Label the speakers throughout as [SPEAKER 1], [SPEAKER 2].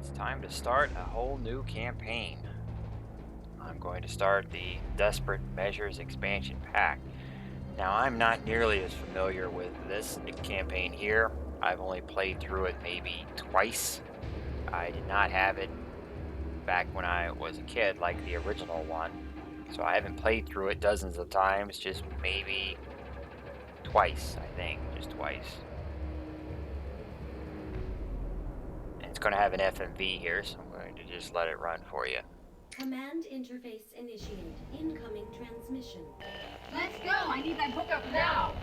[SPEAKER 1] it's time to start a whole new campaign. I'm going to start the Desperate Measures expansion pack. Now, I'm not nearly as familiar with this campaign here. I've only played through it maybe twice. I did not have it back when I was a kid like the original one. So I haven't played through it dozens of times, just maybe twice, I think, just twice. And it's going to have an FMV here, so I'm going to just let it run for you.
[SPEAKER 2] Command interface initiate. Incoming transmission.
[SPEAKER 3] Let's go! I need that hookup now!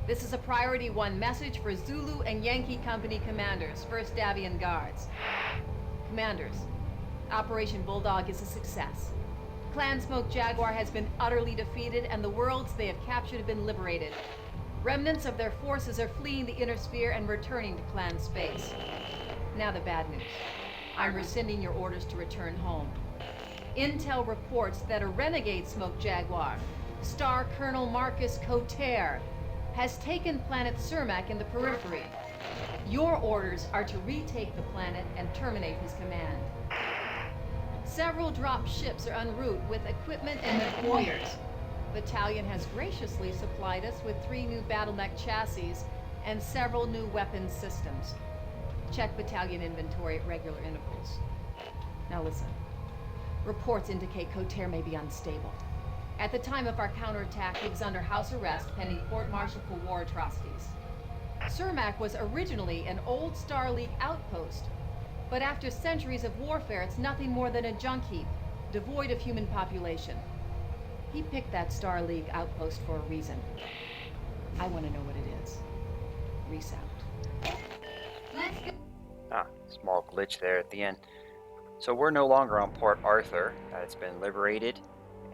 [SPEAKER 4] This is a Priority 1 message for Zulu and Yankee Company commanders, 1st Davian Guards. Commanders, Operation Bulldog is a success. Clan Smoke Jaguar has been utterly defeated and the worlds they have captured have been liberated. Remnants of their forces are fleeing the Inner Sphere and returning to Clan space. Now the bad news. I'm rescinding your orders to return home. Intel reports that a renegade Smoke Jaguar, Star Colonel Marcus Coterre, has taken planet Cermak in the periphery. Your orders are to retake the planet and terminate his command. Several drop ships are en route with equipment and deployers. Battalion has graciously supplied us with 3 new Battleneck chassis and several new weapons systems. Check Battalion inventory at regular intervals. Now listen. Reports indicate Coterre may be unstable. At the time of our counterattack, he was under house arrest pending court-martial for war atrocities. Cermak was originally an old Star League outpost, but after centuries of warfare, it's nothing more than a junk heap, devoid of human population. He picked that Star League outpost for a reason. I want to know what it is. Reese out.
[SPEAKER 3] Let's go!
[SPEAKER 1] Small glitch there at the end. So we're no longer on Port Arthur. It's been liberated,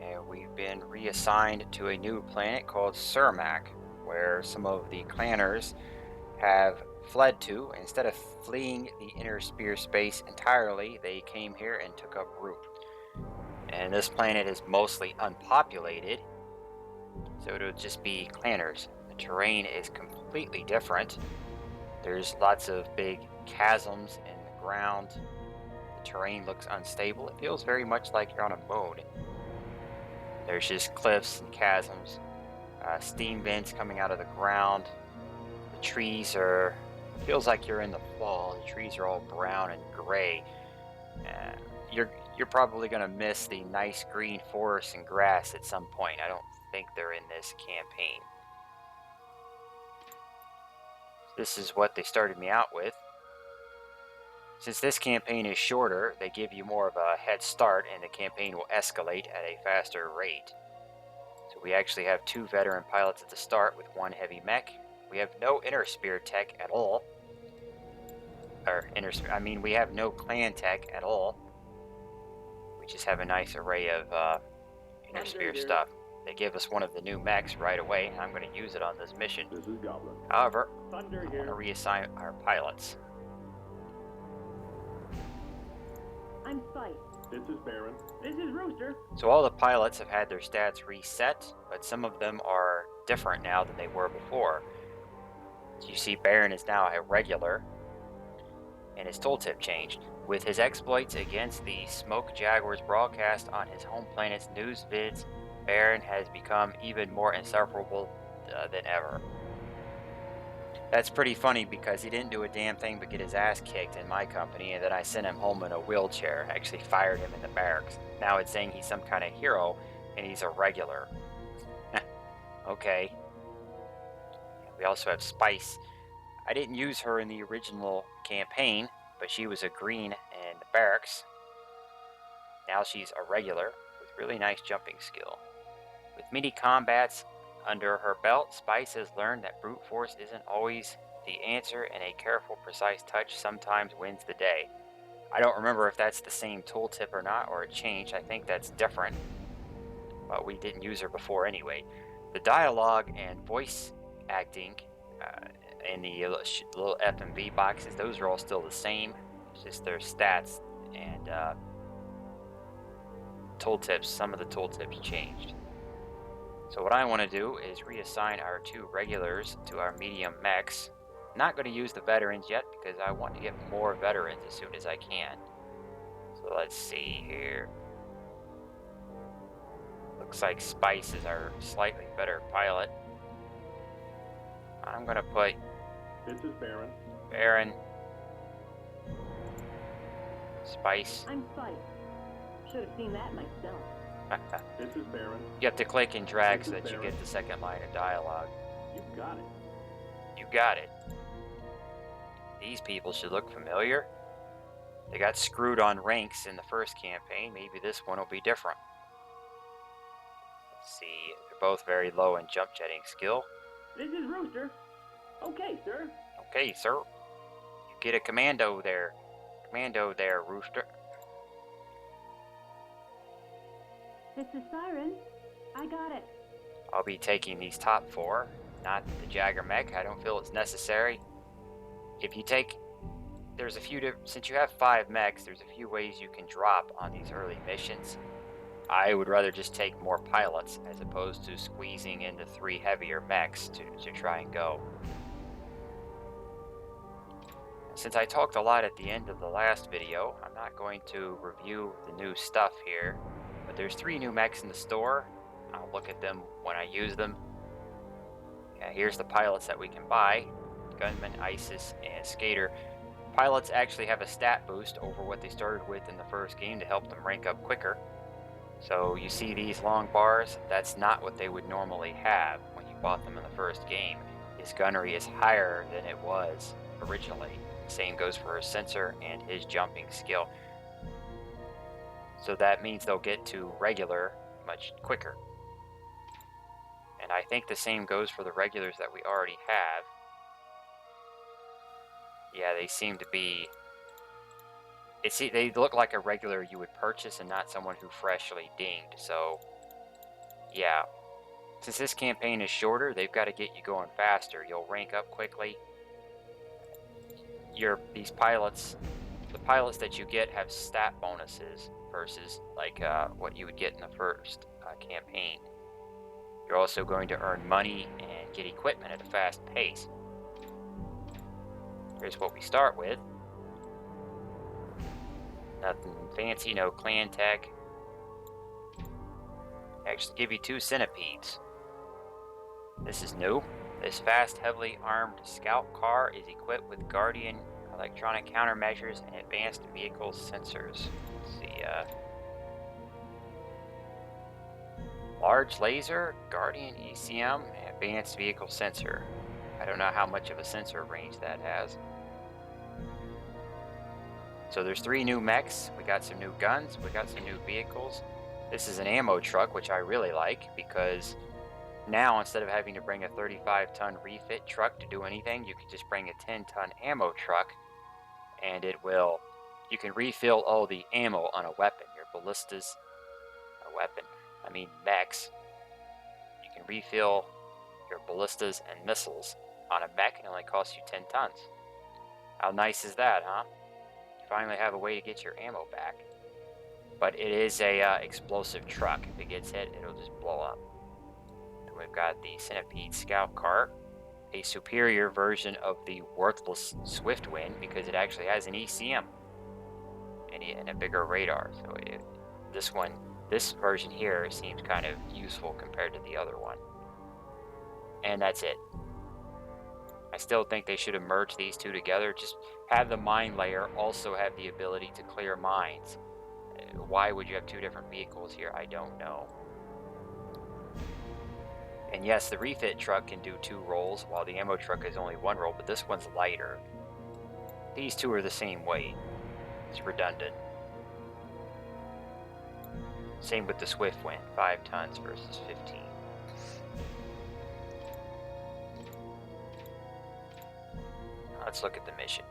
[SPEAKER 1] and we've been reassigned to a new planet called Cermak, where some of the clanners have fled to. Instead of fleeing the Inner Sphere space entirely, they came here and took up root. And this planet is mostly unpopulated, so it'll just be clanners. The terrain is completely different. There's lots of big chasms in the ground. The terrain looks unstable. It feels very much like you're on a moon. There's just cliffs and chasms, steam vents coming out of the ground. The trees feels like you're in the fall. The trees are all brown and gray. You're probably going to miss the nice green forest and grass at some point. I don't think they're in this campaign. This is what they started me out with. Since this campaign is shorter, they give you more of a head start and the campaign will escalate at a faster rate. So we actually have 2 veteran pilots at the start with 1 heavy mech. We have no Inner Sphere tech at all. We have no clan tech at all. We just have a nice array of Inner Sphere stuff. They give us one of the new mechs right away, and I'm going to use it on this mission.
[SPEAKER 5] This is Goblin.
[SPEAKER 1] However,
[SPEAKER 5] Thunder
[SPEAKER 1] I want
[SPEAKER 5] here.
[SPEAKER 1] to reassign our pilots.
[SPEAKER 6] I'm Spike.
[SPEAKER 5] This is Baron.
[SPEAKER 6] This is Rooster.
[SPEAKER 1] So all the pilots have had their stats reset, but some of them are different now than they were before. So you see Baron is now a regular, and his tooltip changed. With his exploits against the Smoke Jaguars broadcast on his home planet's news vids, Baron has become even more insufferable than ever. That's pretty funny because he didn't do a damn thing but get his ass kicked in my company, and then I sent him home in a wheelchair. I actually fired him in the barracks. Now it's saying he's some kind of hero, and he's a regular. Okay. We also have Spice. I didn't use her in the original campaign, but she was a green in the barracks. Now she's a regular with really nice jumping skill. With many combats under her belt, Spice has learned that brute force isn't always the answer, and a careful, precise touch sometimes wins the day. I don't remember if that's the same tooltip or not, or it changed. I think that's different, but we didn't use her before anyway. The dialogue and voice acting in the little FMV boxes, those are all still the same. It's just their stats and tooltips. Some of the tooltips changed. So what I want to do is reassign our 2 regulars to our medium mechs Not going to use the veterans yet because I want to get more veterans as soon as I can. So let's see here. Looks like Spice is our slightly better pilot. I'm going to put
[SPEAKER 5] This is Baron.
[SPEAKER 1] Baron, Spice.
[SPEAKER 6] I'm Spike. Should have seen that myself.
[SPEAKER 5] This is Baron.
[SPEAKER 1] You have to click and drag so that you get the second line of dialogue.
[SPEAKER 5] You got it.
[SPEAKER 1] You got it. These people should look familiar. They got screwed on ranks in the first campaign. Maybe this one will be different. Let's see. They're both very low in jump jetting skill.
[SPEAKER 6] This is Rooster. Okay, sir.
[SPEAKER 1] Okay, sir. You get a commando there. Commando there, Rooster.
[SPEAKER 6] This is Siren. I got it.
[SPEAKER 1] I'll be taking these top four, not the Jagger mech. I don't feel it's necessary. If you take, there's a few different, since you have 5 mechs, there's a few ways you can drop on these early missions. I would rather just take more pilots as opposed to squeezing into 3 heavier mechs to try and go. Since I talked a lot at the end of the last video, I'm not going to review the new stuff here, but there's 3 new mechs in the store. I'll look at them when I use them. Yeah, here's the pilots that we can buy. Gunman, ISIS, and Skater. Pilots actually have a stat boost over what they started with in the first game to help them rank up quicker. So you see these long bars, that's not what they would normally have when you bought them in the first game. His gunnery is higher than it was originally. Same goes for his sensor and his jumping skill. So that means they'll get to regular much quicker. And I think the same goes for the regulars that we already have. Yeah, they seem to be... they look like a regular you would purchase and not someone who freshly dinged. So, yeah. Since this campaign is shorter, they've got to get you going faster. You'll rank up quickly. These pilots, the pilots that you get have stat bonuses versus like what you would get in the first campaign. You're also going to earn money and get equipment at a fast pace. Here's what we start with. Nothing fancy, no clan tech. Actually give you 2 centipedes. This is new. This fast, heavily armed scout car is equipped with Guardian electronic countermeasures and advanced vehicle sensors. Let's see, large laser, Guardian ECM, and advanced vehicle sensor. I don't know how much of a sensor range that has. So there's 3 new mechs, we got some new guns, we got some new vehicles. This is an ammo truck, which I really like, because now instead of having to bring a 35-ton refit truck to do anything, you can just bring a 10-ton ammo truck, and you can refill all the ammo on a weapon. Your ballistas, mechs. You can refill your ballistas and missiles on a mech, and it only costs you 10 tons. How nice is that, huh? You finally have a way to get your ammo back. But it is a explosive truck. If it gets hit, it'll just blow up. And we've got the Centipede Scout Cart, a superior version of the worthless Swiftwind because it actually has an ECM and a bigger radar. So this version here seems kind of useful compared to the other one. And that's it. I still think they should have merged these two together. Just have the mine layer also have the ability to clear mines. Why would you have 2 different vehicles here? I don't know. And yes, the refit truck can do 2 rolls, while the ammo truck is only 1 roll, but this one's lighter. These 2 are the same weight. It's redundant. Same with the Swiftwind, 5 tons versus 15. Let's look at the mission.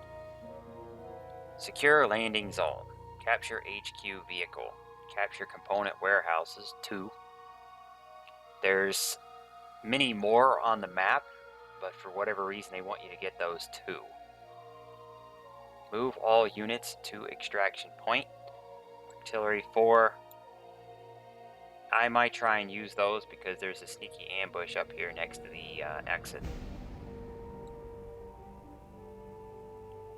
[SPEAKER 1] Secure landing zone. Capture HQ vehicle. Capture component warehouses, 2. There's many more on the map, but for whatever reason they want you to get those 2. Move all units to extraction point. Artillery 4. I might try and use those because there's a sneaky ambush up here next to the exit.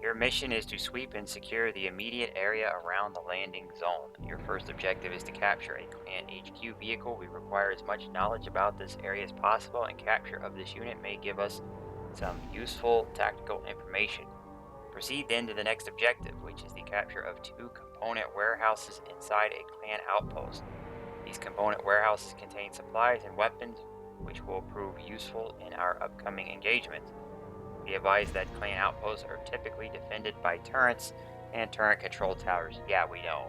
[SPEAKER 1] Your mission is to sweep and secure the immediate area around the landing zone. Your first objective is to capture a Clan HQ vehicle. We require as much knowledge about this area as possible, and capture of this unit may give us some useful tactical information. Proceed then to the next objective, which is the capture of 2 component warehouses inside a Clan outpost. These component warehouses contain supplies and weapons which will prove useful in our upcoming engagements. Be advised that Clan outposts are typically defended by turrets and turret control towers. Yeah, we know.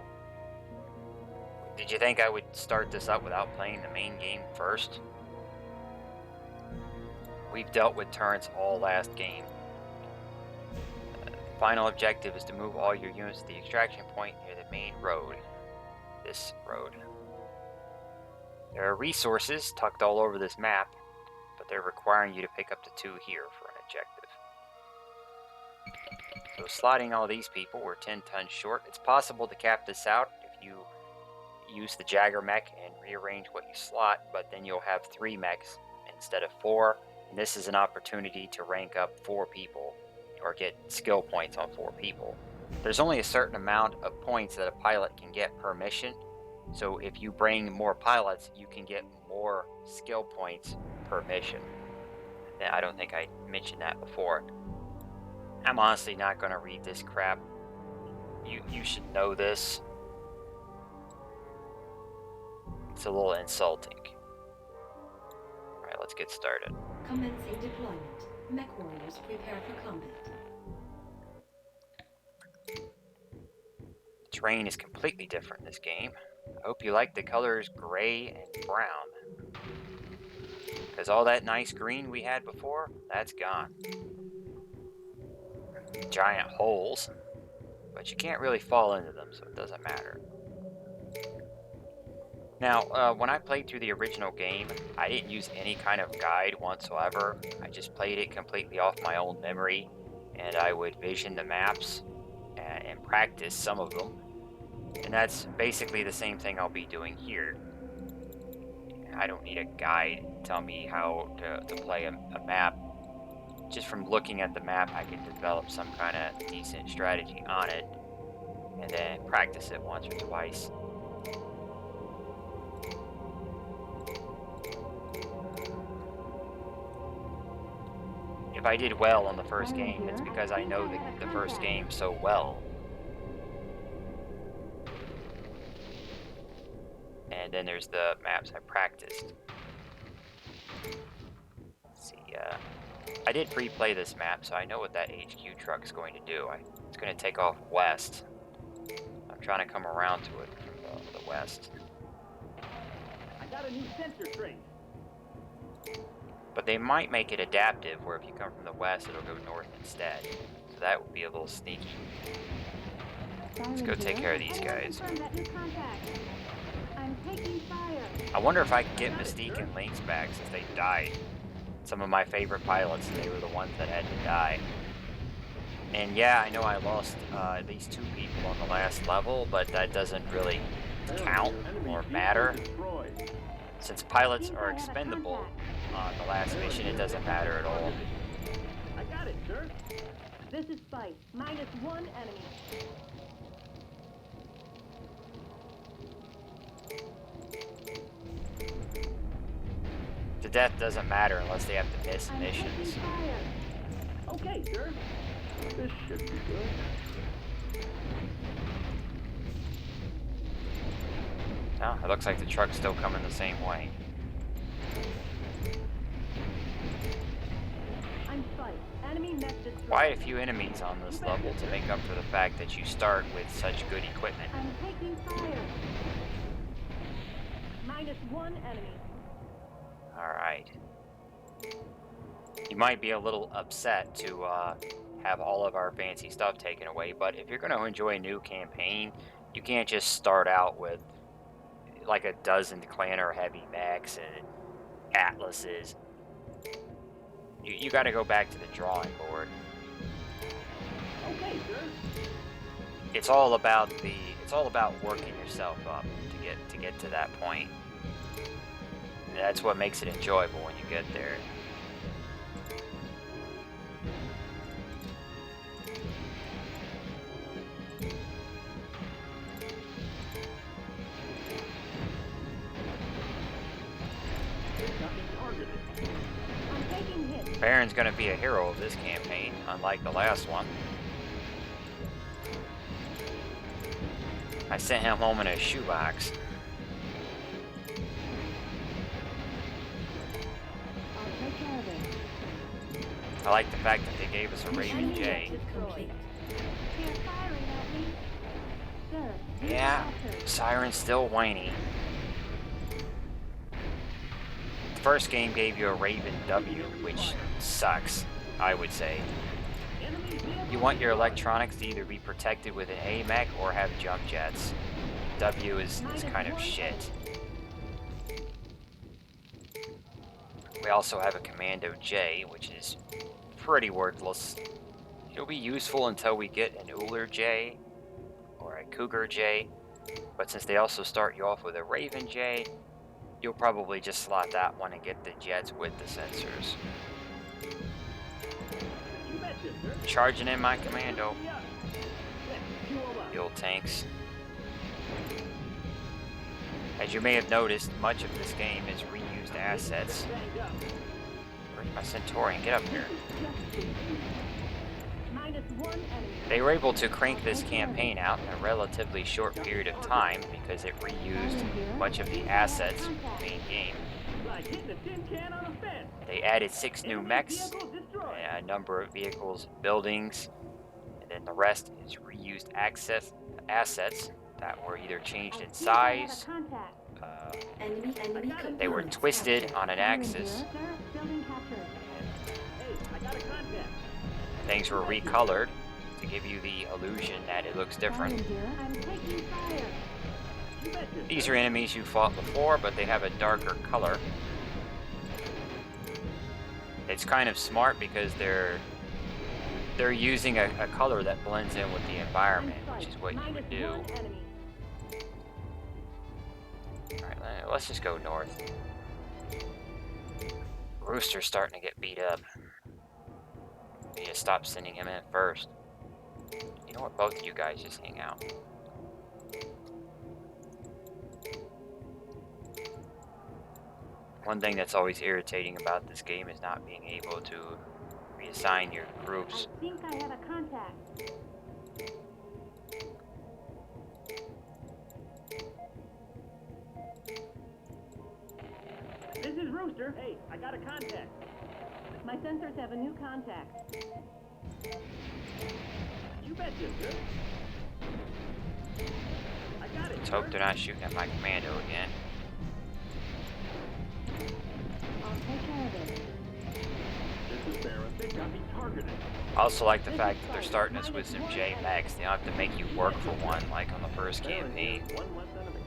[SPEAKER 1] Did you think I would start this up without playing the main game first? We've dealt with turrets all last game. The final objective is to move all your units to the extraction point near the main road. This road. There are resources tucked all over this map, but they're requiring you to pick up to 2 here for an objective. So slotting all these people, we're 10 tons short. It's possible to cap this out if you use the Jagger mech and rearrange what you slot, but then you'll have 3 mechs instead of 4. And this is an opportunity to rank up 4 people or get skill points on 4 people. There's only a certain amount of points that a pilot can get per mission. So if you bring more pilots, you can get more skill points per mission. I don't think I mentioned that before. I'm honestly not going to read this crap. You should know this. It's a little insulting. Alright, let's get started.
[SPEAKER 2] Commencing deployment. Mech warriors prepare for combat.
[SPEAKER 1] The terrain is completely different in this game. I hope you like the colors gray and brown. Because all that nice green we had before, that's gone. Giant holes, but you can't really fall into them, so it doesn't matter. Now, when I played through the original game, I didn't use any kind of guide whatsoever. I just played it completely off my own memory, and I would vision the maps and practice some of them. And that's basically the same thing I'll be doing here. I don't need a guide to tell me how to play a map. Just from looking at the map, I can develop some kind of decent strategy on it, and then practice it once or twice. If I did well on the first game, it's because I know the first game so well. And then there's the maps I practiced. Let's see, I did pre-play this map, so I know what that HQ truck is going to do. It's going to take off west. I'm trying to come around to it from the west.
[SPEAKER 5] I got a new sensor trace.
[SPEAKER 1] But they might make it adaptive, where if you come from the west, it'll go north instead. So that would be a little sneaky. Let's go take care of these guys.
[SPEAKER 6] I'm taking fire.
[SPEAKER 1] I wonder if I can get Mystique and Lynx back since they died. Some of my favorite pilots, they were the ones that had to die. And yeah, I know I lost at least 2 people on the last level, but that doesn't really count or matter. Since pilots are expendable on the last mission, it doesn't matter at all.
[SPEAKER 5] I got it, sir.
[SPEAKER 6] This is Spike. -1 enemy.
[SPEAKER 1] The death doesn't matter unless they have to miss
[SPEAKER 6] I'm
[SPEAKER 1] missions.
[SPEAKER 6] taking fire.
[SPEAKER 5] Okay, sir. This should be good.
[SPEAKER 1] Oh, it looks like the truck's still coming the same way.
[SPEAKER 6] I'm Spike. Enemy mech destroyed.
[SPEAKER 1] Quite a few enemies on this level to make up for the fact that you start with such good equipment.
[SPEAKER 6] I'm taking fire. -1 enemy.
[SPEAKER 1] Alright. You might be a little upset to have all of our fancy stuff taken away, but if you're going to enjoy a new campaign, you can't just start out with like a dozen clan or heavy mechs and atlases. You got to go back to the drawing board.
[SPEAKER 5] Okay, sir.
[SPEAKER 1] It's all about working yourself up to get to that point. And that's what makes it enjoyable when you get there. Baron's gonna be a hero of this campaign, unlike the last one. I sent him home in a shoebox.
[SPEAKER 6] I'll take care of it.
[SPEAKER 1] I like the fact that they gave us a Raven
[SPEAKER 2] Mission
[SPEAKER 1] J.
[SPEAKER 2] objective complete.
[SPEAKER 6] They're firing at me. Sir, you
[SPEAKER 1] Yeah,
[SPEAKER 6] captured.
[SPEAKER 1] Siren's still whiny. The first game gave you a Raven W, which sucks, I would say.
[SPEAKER 5] Enemy vehicle
[SPEAKER 1] You want your
[SPEAKER 5] destroyed.
[SPEAKER 1] electronics to either be protected with an AMEC or have jump jets. W is kind of shit. We also have a Commando J, which is pretty worthless. It'll be useful until we get an Uller J or a Cougar J, but since they also start you off with a Raven J, you'll probably just slot that one and get the jets with the sensors.
[SPEAKER 5] You betcha, sir.
[SPEAKER 1] Charging in my Commando.
[SPEAKER 5] Yeah. Let's fuel up.
[SPEAKER 1] The old tanks. As you may have noticed, much of this game is reused assets.
[SPEAKER 5] Banged up.
[SPEAKER 1] Where's my Centaurian? Get up here.
[SPEAKER 6] -1 enemy.
[SPEAKER 1] They were able to crank this campaign out in a relatively short period of time because it reused much of the assets from the main game.
[SPEAKER 5] Like hitting a tin can on a fence.
[SPEAKER 1] They added 6 new
[SPEAKER 5] Enemy
[SPEAKER 1] mechs,
[SPEAKER 5] vehicle destroyed.
[SPEAKER 1] a number of vehicles, buildings, and then the rest is reused assets that were either changed in size,
[SPEAKER 2] Enemy
[SPEAKER 1] they were
[SPEAKER 2] components
[SPEAKER 1] twisted
[SPEAKER 2] captured.
[SPEAKER 1] on an axis,
[SPEAKER 6] Sir, building captured.
[SPEAKER 5] Hey, I got a contact.
[SPEAKER 1] things were recolored to give you the illusion that it looks different.
[SPEAKER 6] Siren here. I'm taking fire.
[SPEAKER 5] You betcha.
[SPEAKER 1] These are enemies you fought before, but they have a darker color. It's kind of smart because they're using a color that blends in with the environment, which is what you would do.
[SPEAKER 6] -1 enemy.
[SPEAKER 1] Alright, let's just go north. Rooster's starting to get beat up. Need to stop sending him in first. You know what? Both of you guys just hang out. One thing that's always irritating about this game is not being able to reassign your groups.
[SPEAKER 6] I think I have a contact.
[SPEAKER 5] This is Rooster. Hey, I got a contact.
[SPEAKER 6] My sensors have a new contact.
[SPEAKER 5] You betcha, sir. I got it.
[SPEAKER 1] Let's hope
[SPEAKER 5] sir.
[SPEAKER 1] they're not shooting at my commando again.
[SPEAKER 6] I'll take care of it.
[SPEAKER 5] This is Baron. They got me targeted.
[SPEAKER 1] I also like the fact that they're starting us with some J Max. They don't have to make you work for one like on the first campaign.
[SPEAKER 5] One less enemy.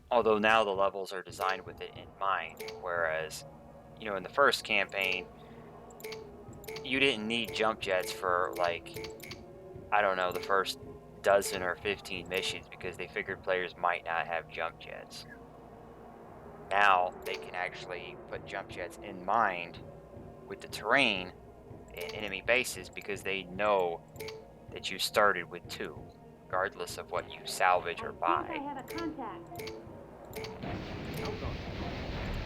[SPEAKER 1] Although now the levels are designed with it in mind, whereas, you know, in the first campaign, you didn't need jump jets for, like, I don't know, the first dozen or 15 missions because they figured players might not have jump jets. Now they can actually put jump jets in mind with the terrain and enemy bases because they know that you started with 2, regardless of what you salvage or
[SPEAKER 6] I think
[SPEAKER 1] buy.
[SPEAKER 6] I have a contact.
[SPEAKER 5] Hold on.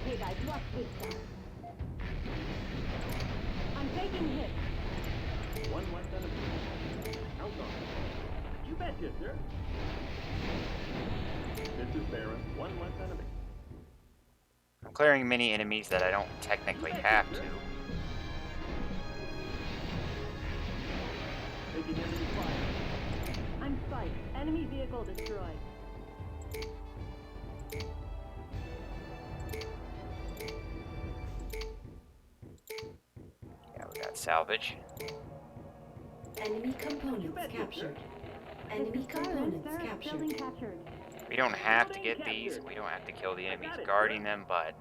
[SPEAKER 6] Hey guys, watch this stuff. I'm taking hits.
[SPEAKER 5] One less enemy. Hold on. You betcha, sir. This is Baron. One less enemy.
[SPEAKER 1] I'm clearing many enemies that I don't technically have to.
[SPEAKER 5] Taking enemy fire.
[SPEAKER 6] I'm spiked. Enemy vehicle destroyed.
[SPEAKER 1] Yeah, we got salvage.
[SPEAKER 2] Enemy components captured. Enemy components
[SPEAKER 6] Sir, building
[SPEAKER 2] captured.
[SPEAKER 6] captured.
[SPEAKER 1] We don't have to get these, we don't have to kill the enemies guarding them, but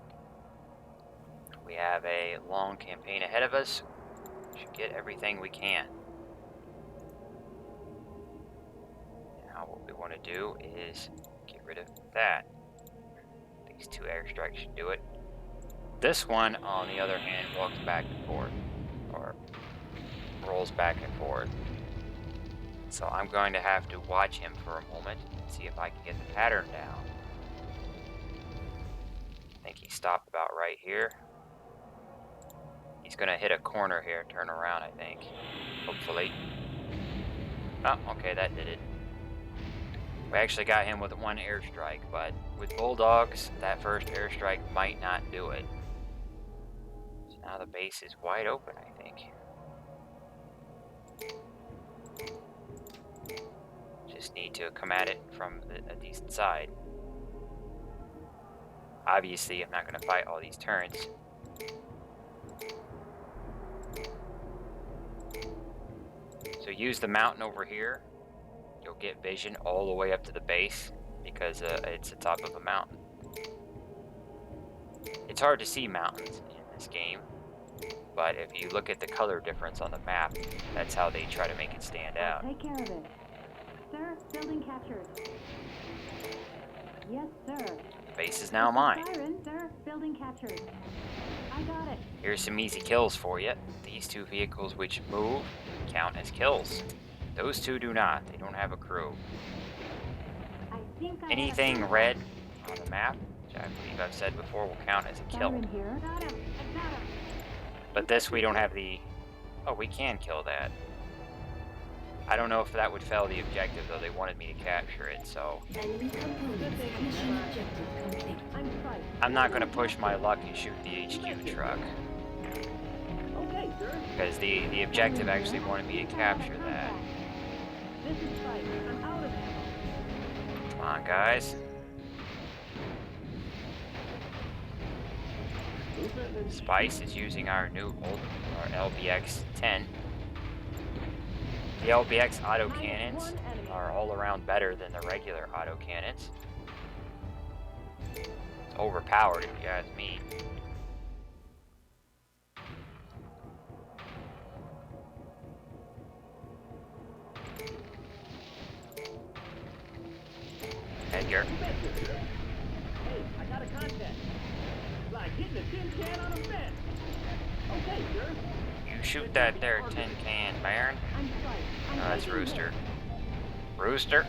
[SPEAKER 1] we have a long campaign ahead of us. We should get everything we can. Now what we want to do is get rid of that. These 2 airstrikes should do it. This one, on the other hand, walks back and forth, or rolls back and forth. So I'm going to have to watch him for a moment and see if I can get the pattern down. I think he stopped about right here. He's gonna hit a corner here and turn around, I think. Hopefully. Oh, okay, that did it. We actually got him with one airstrike, but with bulldogs, that first airstrike might not do it. So now the base is wide open, I think. Just need to come at it from a decent side. Obviously, I'm not going to fight all these turns. So use the mountain over here. You'll get vision all the way up to the base because it's the top of a mountain. It's hard to see mountains in this game, but if you look at the color difference on the map, that's how they try to make it stand out.
[SPEAKER 6] Take care of it. Sir, building captured. Yes, sir.
[SPEAKER 1] Base is now mine.
[SPEAKER 6] Siren, sir, building captured. I got it.
[SPEAKER 1] Here's some easy kills for you. These two vehicles which move count as kills. Those two do not. They don't have a crew.
[SPEAKER 6] I think I
[SPEAKER 1] Anything
[SPEAKER 6] have a
[SPEAKER 1] red on the map, which I believe I've said before, will count as a kill.
[SPEAKER 6] Siren here. Got him. I got him.
[SPEAKER 1] But this we don't have the... Oh, we can kill that. I don't know if that would fail the objective, though. They wanted me to capture it, so...
[SPEAKER 2] Enemy components. Mission objective complete.
[SPEAKER 6] I'm strike.
[SPEAKER 1] I'm not going to push my luck and shoot the HQ truck.
[SPEAKER 5] Okay, sir.
[SPEAKER 1] Because the objective actually wanted me to capture that.
[SPEAKER 6] This is strike. I'm out of ammo.
[SPEAKER 1] Come on, guys. Spice is using our new our LBX-10. The LBX autocannons are all around better than the regular autocannons. It's overpowered if you ask me. Edgar.
[SPEAKER 5] Hey, I got a contact. Like hitting a tin can on a fence. Okay, sir.
[SPEAKER 1] You shoot that there tin can, Baron.
[SPEAKER 6] I'm strike. I'm
[SPEAKER 1] No, that's
[SPEAKER 6] taking
[SPEAKER 1] Rooster.
[SPEAKER 6] hit.
[SPEAKER 1] Rooster?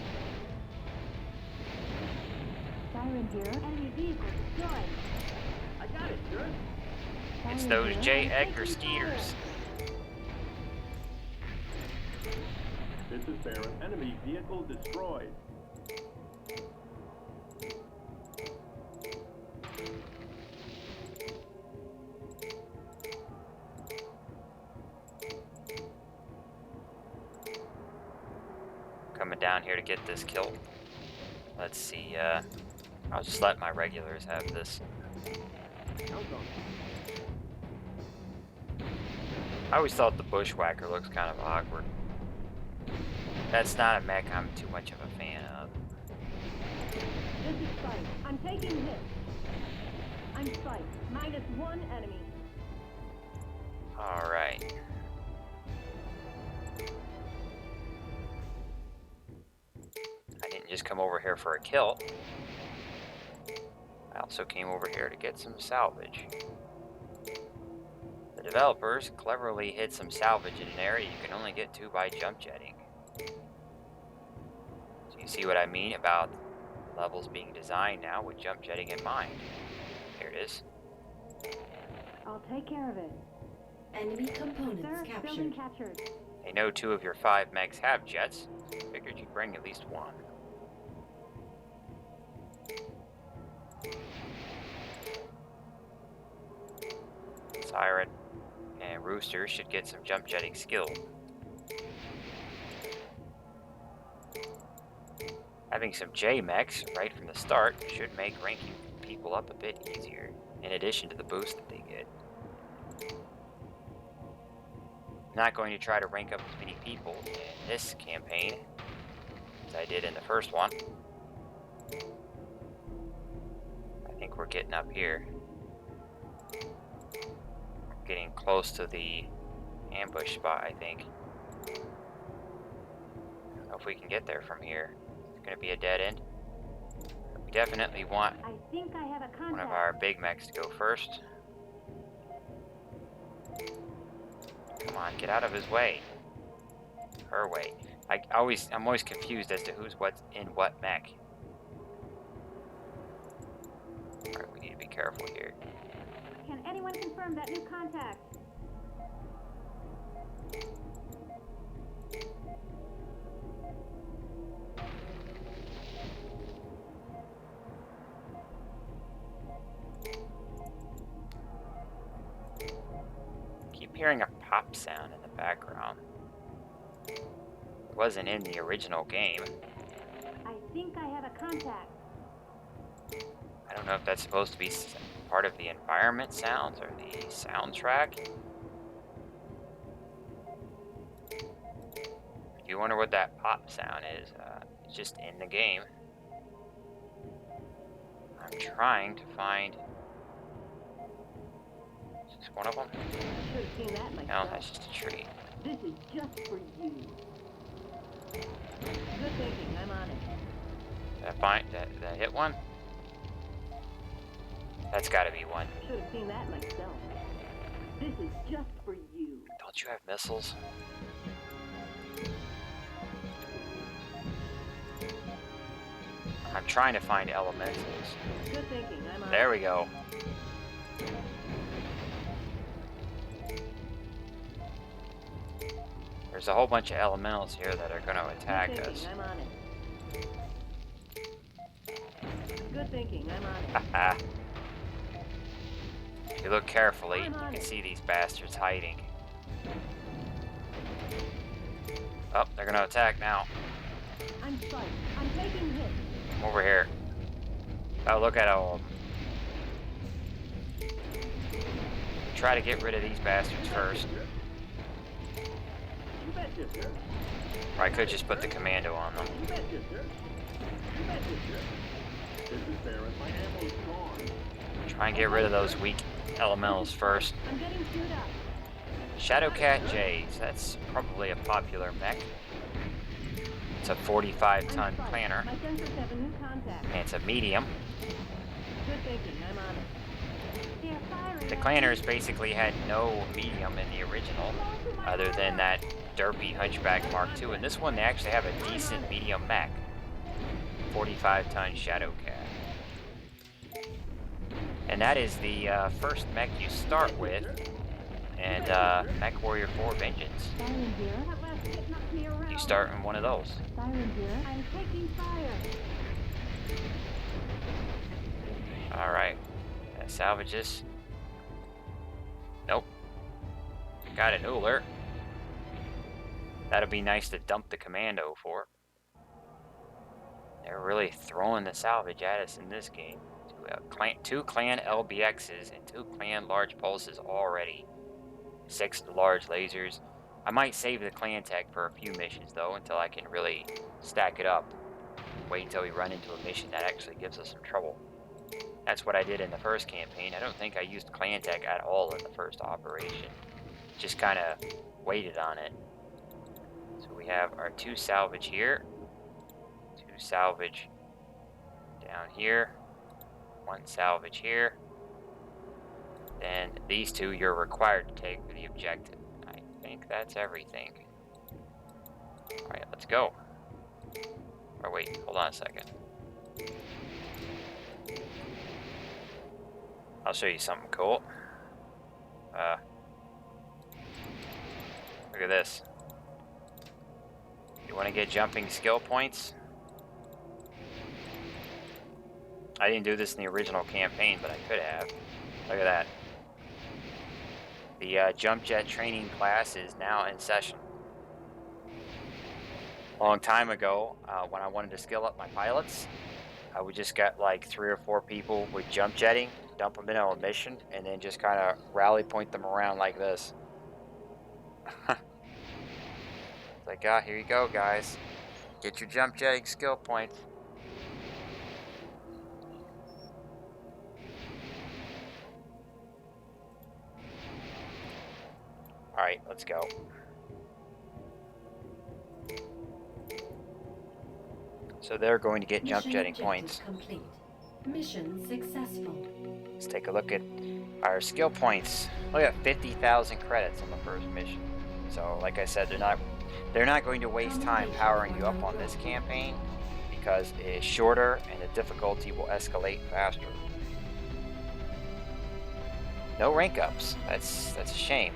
[SPEAKER 6] Siren here. Enemy vehicle destroyed.
[SPEAKER 5] I got it, sir.
[SPEAKER 1] It's
[SPEAKER 6] Siren
[SPEAKER 1] those
[SPEAKER 6] here.
[SPEAKER 1] J.
[SPEAKER 6] I'm
[SPEAKER 1] Edgar
[SPEAKER 6] taking
[SPEAKER 1] Skeeters.
[SPEAKER 5] This is Baron. Enemy vehicle destroyed.
[SPEAKER 1] Coming down here to get this kill. Let's see, I'll just let my regulars have this.
[SPEAKER 5] Count on it.
[SPEAKER 1] I always thought the Bushwhacker looks kind of awkward. That's not a mech I'm too much of a fan of.
[SPEAKER 6] This is strike. I'm taking hit. I'm strike. -1 enemy.
[SPEAKER 1] Alright. I didn't just come over here for a kill. I also came over here to get some salvage. The developers cleverly hid some salvage in an area you can only get to by jump jetting. So you see what I mean about levels being designed now with jump jetting in mind. Here it is.
[SPEAKER 6] I'll take care of it.
[SPEAKER 2] Enemy components
[SPEAKER 6] Sir, building
[SPEAKER 2] captured.
[SPEAKER 6] captured.
[SPEAKER 1] They know 2 of your 5 mechs have jets. Figured you'd bring at least 1. Siren and Rooster should get some jump jetting skill. Having some J mechs right from the start should make ranking people up a bit easier, in addition to the boost that they get. I'm not going to try to rank up as many people in this campaign as I did in the first one. I think we're getting up here. Getting close to the ambush spot, I think. I don't know if we can get there from here. It's going to be a dead end. We definitely want
[SPEAKER 6] I think I have a contact.
[SPEAKER 1] one of our big mechs to go first. Come on, get out of his way. Her way. I'm always confused as to who's what's in what mech. Alright, we need to be careful here.
[SPEAKER 6] Can anyone confirm that new contact?
[SPEAKER 1] hearing a pop sound in the background. It wasn't in the original game.
[SPEAKER 6] I think I have a contact.
[SPEAKER 1] I don't know if that's supposed to be part of the environment sounds or the soundtrack. If you wonder what that pop sound is, it's just in the game. I'm trying to find... Is this one of them?
[SPEAKER 6] Should have seen that
[SPEAKER 1] No,
[SPEAKER 6] myself.
[SPEAKER 1] that's just a tree.
[SPEAKER 6] This is just for you. Good thinking. I'm on it.
[SPEAKER 1] Did I hit one? That's gotta be one.
[SPEAKER 6] Should have seen that myself. This is just for you.
[SPEAKER 1] Don't you have missiles? I'm trying to find elementals.
[SPEAKER 6] Good thinking. I'm on
[SPEAKER 1] There
[SPEAKER 6] it.
[SPEAKER 1] we go. There's a whole bunch of elementals here that are going to attack
[SPEAKER 6] Good
[SPEAKER 1] us.
[SPEAKER 6] thinking. I'm on it. Good thinking. I'm on it.
[SPEAKER 1] Haha. If you look carefully, you can see these bastards hiding. Oh, they're going to attack now.
[SPEAKER 6] I'm spiked. I'm taking hits.
[SPEAKER 1] Come over here. Oh, look at all of them. Try to get rid of these bastards first.
[SPEAKER 5] You betcha, sir.
[SPEAKER 1] Or I could just put the commando on them.
[SPEAKER 5] You betcha, sir. You betcha, sir. This is Baron. My ammo's gone.
[SPEAKER 1] Try and get rid of those weak elementals first.
[SPEAKER 6] I'm getting queued up.
[SPEAKER 1] Shadowcat J's, that's probably a popular mech. It's a 45-ton
[SPEAKER 6] I'm spiked.
[SPEAKER 1] planner,
[SPEAKER 6] My sensors have a new contact.
[SPEAKER 1] and it's a medium.
[SPEAKER 6] Good thinking. I'm on it. They're firing.
[SPEAKER 1] The
[SPEAKER 6] at
[SPEAKER 1] Clanners basically had no medium in the original, other than that derpy Hunchback Mark II. In this one, they actually have a decent medium mech. 45-ton Shadowcat. And that is the first mech you start with, and Mech Warrior 4 Vengeance.
[SPEAKER 6] Siren here. That last hit knocked me around.
[SPEAKER 1] You start in one of those.
[SPEAKER 6] Siren here. I'm taking fire.
[SPEAKER 1] Alright. Can I salvage this? Nope. Got a new alert. That'd be nice to dump the commando for. They're really throwing the salvage at us in this game. Two clan LBXs and 2 clan large pulses already. 6 large lasers. I might save the clan tech for a few missions though, until I can really stack it up. Wait until we run into a mission that actually gives us some trouble. That's what I did in the first campaign. I don't think I used clan tech at all in the first operation. Just kind of waited on it. So we have our 2 salvage here. 2 salvage down here. 1 salvage here. Then these 2 you're required to take for the objective. I think that's everything. Alright, let's go. Or wait, hold on a second. I'll show you something cool. Look at this. You want to get jumping skill points? I didn't do this in the original campaign, but I could have. Look at that. The jump jet training class is now in session. A long time ago, when I wanted to skill up my pilots, I would just get like 3 or 4 people with jump jetting, dump them in on a mission, and then just kind of rally point them around like this. It's like, ah, here you go, guys. Get your jump jetting skill points. Alright, let's go. So they're going to get jump
[SPEAKER 2] Mission
[SPEAKER 1] jetting
[SPEAKER 2] objective
[SPEAKER 1] points.
[SPEAKER 2] Complete. Mission successful.
[SPEAKER 1] Let's take a look at our skill points. Look at 50,000 credits on the first mission. So, like I said, they're not going to waste time powering you up on this campaign because it is shorter and the difficulty will escalate faster. No rank ups. That's a shame.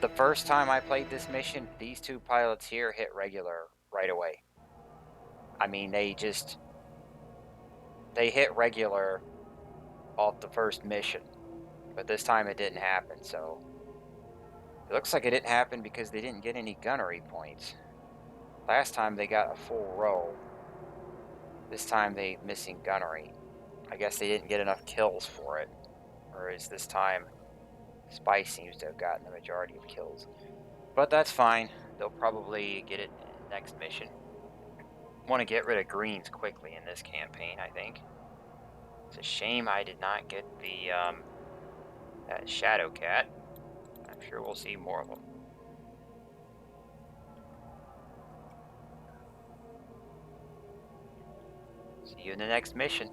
[SPEAKER 1] The first time I played this mission, these 2 pilots here hit regular right away. I mean, they hit regular off the first mission. But this time it didn't happen, so... It looks like it didn't happen because they didn't get any gunnery points. Last time they got a full row. This time they missing gunnery. I guess they didn't get enough kills for it. Whereas this time, Spice seems to have gotten the majority of kills. But that's fine. They'll probably get it in the next mission. Want to get rid of greens quickly in this campaign, I think. It's a shame I did not get the that Shadow Cat. I'm sure we'll see more of them. See you in the next mission.